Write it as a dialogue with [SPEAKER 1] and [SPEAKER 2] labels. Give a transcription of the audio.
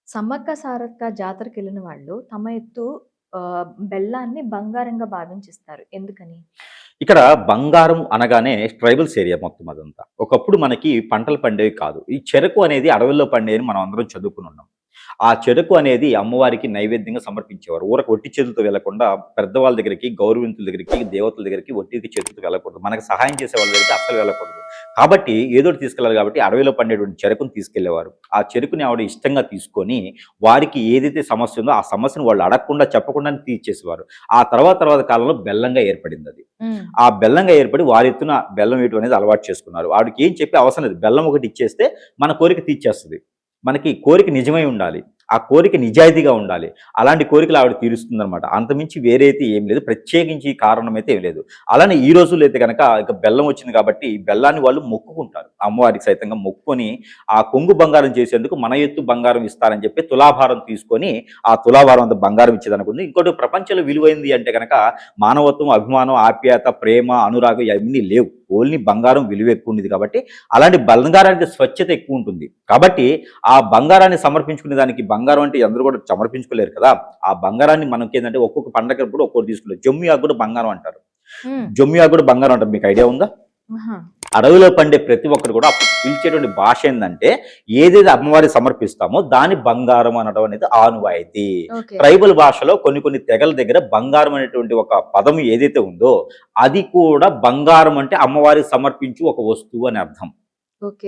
[SPEAKER 1] సమ్మక్క సారక్క జాతరకెళ్ళిన వాళ్ళు తమ ఎత్తు బెల్లాన్ని బంగారంగా భావించిస్తారు. ఎందుకని?
[SPEAKER 2] ఇక్కడ బంగారం అనగానే ట్రైబల్స్ ఏరియా మొత్తం అదంతా. ఒకప్పుడు మనకి పంటలు పండేవి కాదు. ఈ చెరకు అనేది అడవుల్లో పండేదని మనం అందరం చదువుకునున్నాం. ఆ చెరకు అనేది అమ్మవారికి నైవేద్యంగా సమర్పించేవారు. ఊరకు ఒట్టి చేతులతో వెళ్ళకుండా పెద్దవాళ్ళ దగ్గరికి, గౌరవింతుల దగ్గరికి, దేవతల దగ్గరికి ఒట్టి చేతులతో వెళ్ళకూడదు. మనకు సహాయం చేసే వాళ్ళ దగ్గరికి అస్సలు వెళ్ళకూడదు. కాబట్టి ఏదోటి తీసుకెళ్ళాలి కాబట్టి అడవిలో పండేటువంటి చెరుకుని తీసుకెళ్ళేవారు. ఆ చెరుకుని ఆవిడ ఇష్టంగా తీసుకొని వారికి ఏదైతే సమస్య ఉందో ఆ సమస్యను వాళ్ళు అడగకుండా చెప్పకుండానే తీర్చేసేవారు. ఆ తర్వాత కాలంలో బెల్లంగా ఏర్పడిందది.
[SPEAKER 1] హ్మ్.
[SPEAKER 2] ఆ బెల్లంగా ఏర్పడి వారెత్తున బెల్లం వేయటం అనేది అలవాటు చేసుకున్నారు. ఆవిడకి ఏం చెప్పే అవసరం లేదు. బెల్లం ఒకటి ఇచ్చేస్తే మన కోరిక తీర్చేస్తది. మనకి కోరిక నిజమై ఉండాలి. ఆ కోరిక నిజాయితీగా ఉండాలి. అలాంటి కోరికలు ఆవిడ తీరుస్తుందనమాట. అంతమించి వేరే అయితే ఏం లేదు. ప్రత్యేకించి కారణం అయితే ఏం లేదు. అలానే ఈ రోజుల్లో అయితే గనక ఇక బెల్లం వచ్చింది కాబట్టి బెల్లాన్ని వాళ్ళు మొక్కుకుంటారు. అమ్మవారికి సైతంగా మొక్కుకొని ఆ కొంగు బంగారం చేసేందుకు మన ఎత్తు బంగారం ఇస్తారని చెప్పి తులాభారం తీసుకొని ఆ తులాభారం అంత బంగారం ఇచ్చేదనుకుంది. ఇంకోటి ప్రపంచంలో విలువైంది అంటే గనక మానవత్వం, అభిమానం, ఆప్యాయత, ప్రేమ, అనురాగం ఇవన్నీ లేవు. ఓన్లీ బంగారం విలువ ఎక్కువ ఉండేది కాబట్టి అలాంటి బంగారానికి స్వచ్ఛత ఎక్కువ ఉంటుంది. కాబట్టి ఆ బంగారాన్ని సమర్పించుకునే దానికి బంగారం అంటే అందరూ కూడా సమర్పించుకోలేరు కదా! ఆ బంగారాన్ని మనకేందంటే ఒక్కొక్క పండగప్పుడు ఒక్కోటి తీసుకుంటారు. జమ్మి ఆకు కూడా బంగారం అంటారు.
[SPEAKER 1] హ్మ్.
[SPEAKER 2] జమ్మి ఆకు కూడా బంగారం అంటారు. మీకు ఐడియా ఉందా?
[SPEAKER 1] ఆహా!
[SPEAKER 2] అడవిలో పండే ప్రతి ఒక్కరు కూడా అప్పుడు పిలిచేటువంటి భాష ఏందంటే ఏదైతే అమ్మవారికి సమర్పిస్తామో దాని బంగారం అనడం అనేది ఆనవాయితీ.
[SPEAKER 1] ఓకే.
[SPEAKER 2] ట్రైబల్ భాషలో కొన్ని తెగల దగ్గర బంగారం అనేటువంటి ఒక పదం ఏదైతే ఉందో అది కూడా బంగారం అంటే అమ్మవారికి సమర్పించు ఒక వస్తువు అని అర్థం.
[SPEAKER 1] ఓకే.